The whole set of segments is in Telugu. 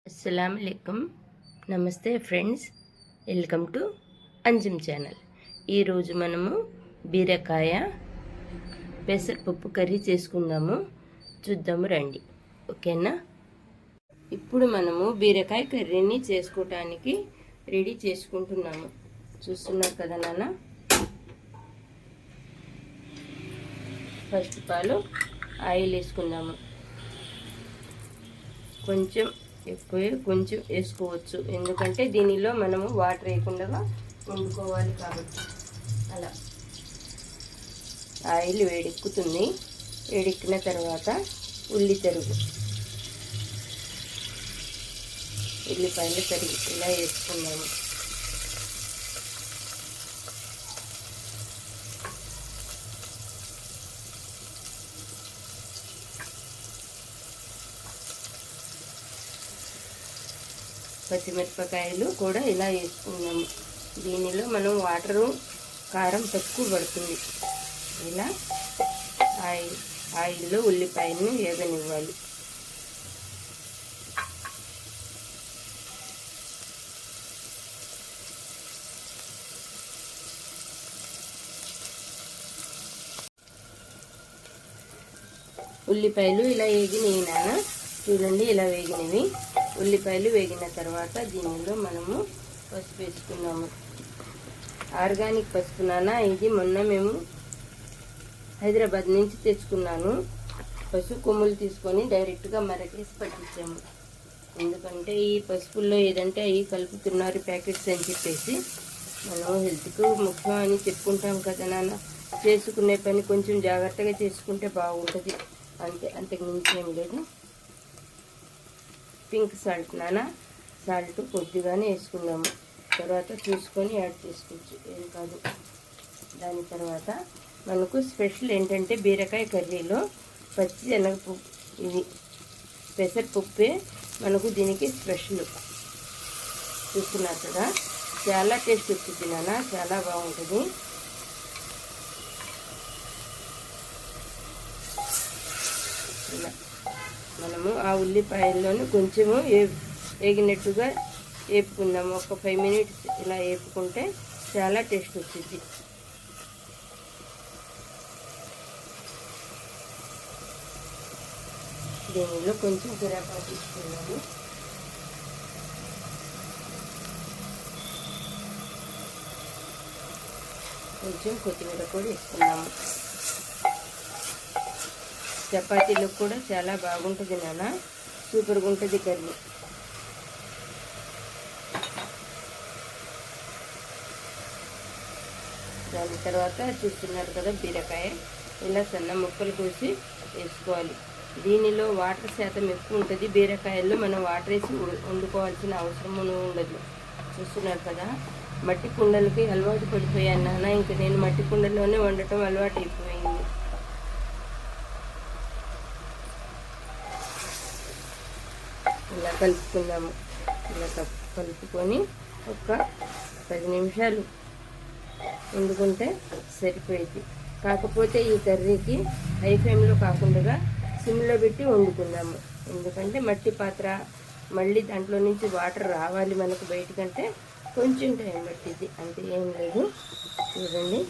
అస్సలాముఅలైకుం. నమస్తే friends, welcome to Anjum channel. ఈరోజు మనము బీరకాయ పెసరపప్పు కర్రీ చేసుకుందాము. చూద్దాము రండి. ఓకేనా? ఇప్పుడు మనము బీరకాయ కర్రీని చేసుకోవటానికి రెడీ చేసుకుంటున్నాము. చూస్తున్నారు కదా నాన్న. ఫస్ట్ పాలు ఆయిల్ వేసుకుందాము. కొంచెం వేసుకోవచ్చు, ఎందుకంటే దీనిలో మనము వాటర్ వేయకుండా వండుకోవాలి కాబట్టి. అలా ఆయిల్ వేడెక్కుతుంది. వేడెక్కిన తర్వాత ఉల్లిపాయలు తరిగి ఇలా వేసుకున్నాము. పచ్చిమిరపకాయలు కూడా ఇలా వేసుకున్నాము. దీనిలో మనం కారం తక్కువ పడుతుంది. ఇలా ఆయిల్లో ఉల్లిపాయలను వేగనివ్వాలి. ఉల్లిపాయలు ఇలా వేగినాయి నాన్న. చూడండి, ఇలా వేగినవి. ఉల్లిపాయలు వేగిన తర్వాత దీనిలో మనము పసుపు వేసుకున్నాము. ఆర్గానిక్ పసుపు నాన్న. ఇది మొన్న మేము హైదరాబాద్ నుంచి తెచ్చుకున్నాను. పసుపు కొమ్ములు తీసుకొని డైరెక్ట్గా మరకేసి పట్టించాము. ఎందుకంటే ఈ పసుపుల్లో ఏదంటే అవి కలుపుతున్నారు ప్యాకెట్స్ అని చెప్పేసి. మనం హెల్త్కు ముఖ్యం అని చెప్పుకుంటాం కదా నాన్న. చేసుకునే పని కొంచెం జాగ్రత్తగా చేసుకుంటే బాగుంటుంది. అంతకు మించి ఏం లేదు. పింక్ సాల్ట్ నాన్న. సాల్ట్ కొద్దిగానే వేసుకున్నాము. తర్వాత చూసుకొని యాడ్ చేసుకోవచ్చు, ఏం కాదు. దాని తర్వాత మనకు స్పెషల్ ఏంటంటే బీరకాయ కర్రీలో పచ్చిశనగపప్పు, ఇది పెసరపప్పే మనకు దీనికి స్పెషల్. చూస్తున్నారు కదా, చాలా టేస్ట్ వచ్చింది నాన్న. చాలా బాగుంటుంది. ఇలా మనము ఆ ఉల్లిపాయల్లోనే కొంచెము వేగినట్టుగా వేపుకుందాము. ఒక 5 మినిట్స్ ఇలా వేపుకుంటే చాలా టేస్ట్ వచ్చింది. దీనిలో కొంచెం కరివేపాకు తీసుకున్నాము. కొంచెం కొత్తిమీర కూడా వేసుకున్నాము. చపాతీలకు కూడా చాలా బాగుంటుంది నాన్న. సూపర్గా ఉంటుంది కర్రీ. దాని తర్వాత చూస్తున్నారు కదా, బీరకాయ ఇలా సన్న ముక్కలు కోసి వేసుకోవాలి. దీనిలో వాటర్ శాతం ఎక్కువ ఉంటుంది. బీరకాయల్లో మనం వాటర్ వేసి వండుకోవాల్సిన అవసరం ఉండదు. చూస్తున్నారు కదా, మట్టి కుండలకి అలవాటు పడిపోయాను నాన్న. ఇంకా నేను మట్టి కుండలోనే వండటం అలవాటు అయిపోయింది. ఇలా కలుపుకుందాము. ఇలా కలుపుకొని ఒక 10 నిమిషాలు వండుకుంటే సరిపోయింది. కాకపోతే ఈ కర్రీకి హై ఫ్లేమ్లో కాకుండా సిమ్లో పెట్టి వండుకుందాము. ఎందుకంటే మట్టి పాత్ర, మళ్ళీ దాంట్లో నుంచి వాటర్ రావాలి మనకు బయటకంటే కొంచెం టైం పట్టింది. అంతే, ఏం లేదు. చూడండి,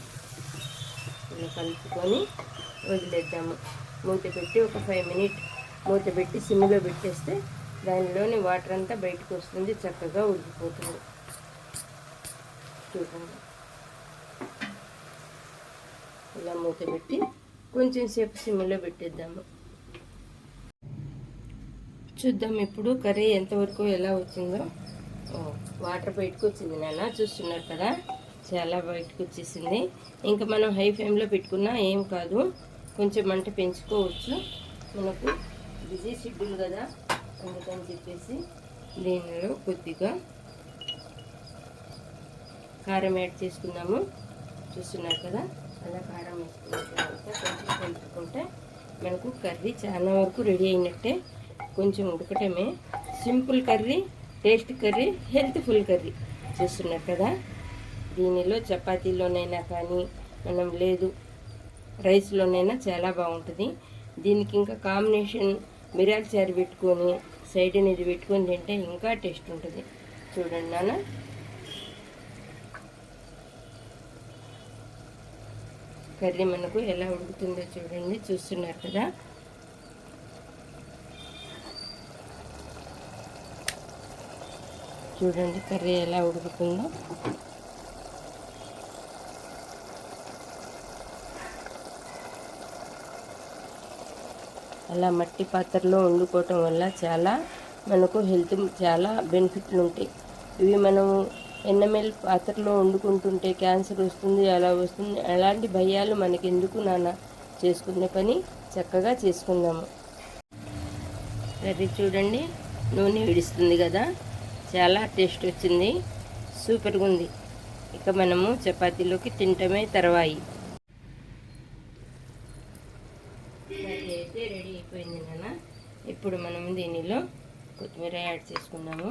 ఇలా కలుపుకొని వదిలేద్దాము. మూత పెట్టి ఒక 5 మినిట్ మూత పెట్టి సిమ్లో పెట్టేస్తే దానిలోని వాటర్ అంతా బయటకు వస్తుంది. చక్కగా ఉడికిపోతుంది. చూడండి, ఇలా మూత పెట్టి కొంచెం సేపు సిమ్లో పెట్టేద్దాము. చూద్దాం ఇప్పుడు కర్రీ ఎంతవరకు ఎలా వచ్చిందో. వాటర్ బయటకు వచ్చింది నాన్న. చూస్తున్నారు కదా, చాలా బయటకు వచ్చేసింది. ఇంకా మనం హై ఫ్లేమ్లో పెట్టుకున్నా ఏం కాదు. కొంచెం మంట పెంచుకోవచ్చు. మనకు బిజీ షెడ్యూల్ కదా, అందుకని చెప్పేసి దీనిలో కొద్దిగా కారం యాడ్ చేసుకుందాము. చూస్తున్నారు కదా, అలా కారం వేసుకున్న తర్వాత కొంచెం కలుపుకుంటే మనకు కర్రీ చాలా వరకు రెడీ అయినట్టే. కొంచెం ఉడకటమే. Simple curry, taste curry, healthful curry. చూస్తున్నారు కదా, దీనిలో చపాతీలోనైనా కానీ మనం లేదు రైస్లోనైనా చాలా బాగుంటుంది. దీనికి ఇంకా కాంబినేషన్ మిరియాల చారు పెట్టుకొని సైడ్ని ఇది పెట్టుకొని తింటే ఇంకా టేస్ట్ ఉంటుంది. చూడండి నాన్న, కర్రీ మనకు ఎలా ఉడుకుతుందో చూడండి, చూస్తున్నారు కదా. చూడండి కర్రీ ఎలా ఉడుకుతుందో. అలా మట్టి పాత్రలో వండుకోవటం వల్ల చాలా మనకు హెల్త్ చాలా బెనిఫిట్లు ఉంటాయి. ఇవి మనము ఎన్నమెల్ పాత్రలో వండుకుంటుంటే క్యాన్సర్ వస్తుంది, అలా వస్తుంది, అలాంటి భయాలు మనకి ఎందుకు నాన్న, చేసుకునే పని చక్కగా చేసుకుందాము. కర్రీ చూడండి, నూనె విడుస్తుంది కదా, చాలా టేస్ట్ వచ్చింది, సూపర్గా ఉంది. ఇక మనము చపాతీలోకి తింటమే తర్వాయి. కర్రీ అయితే రెడీ అయిపోయింది నాన్న. ఇప్పుడు మనం దీనిలో కొత్తిమీర యాడ్ చేసుకున్నాము.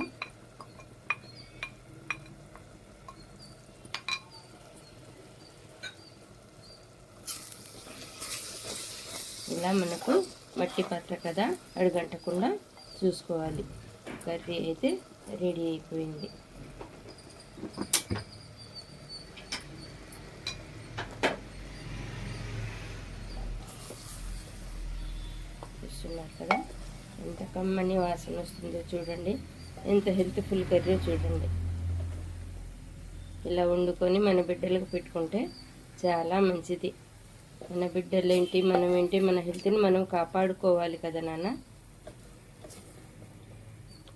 ఇలా మనకు మట్టి పాత్ర కదా, అడుగంటకుండా చూసుకోవాలి. కర్రీ అయితే రెడీ అయిపోయింది. చూస్తున్నారు కదా ఎంత కమ్మని వాసన వస్తుందో చూడండి, ఎంత హెల్త్ఫుల్ కర్రీ చూడండి. ఇలా వండుకొని మన బిడ్డలకు పెట్టుకుంటే చాలా మంచిది. మన బిడ్డలు ఏంటి, మనం ఏంటి, మన హెల్త్ని మనం కాపాడుకోవాలి కదా నాన్న.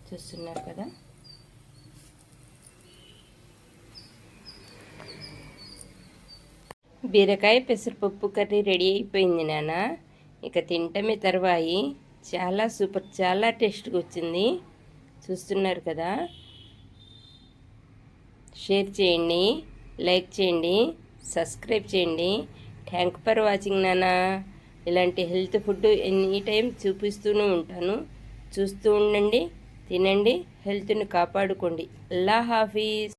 చూస్తున్నారు కదా. బీరకాయ పెసరపప్పు కర్రీ రెడీ అయిపోయింది నాన్న. ఇక తింటమే తర్వాయి. చాలా సూపర్, చాలా టేస్ట్గా వచ్చింది. చూస్తున్నారు కదా. షేర్ చేయండి, లైక్ చేయండి, సబ్స్క్రైబ్ చేయండి. థ్యాంక్ ఫర్ వాచింగ్ నాన్న. ఇలాంటి హెల్త్ ఫుడ్ ఎనీ టైం చూపిస్తూనే ఉంటాను. చూస్తూ ఉండండి, తినండి, హెల్త్ని కాపాడుకోండి. అల్లా హాఫీజ్.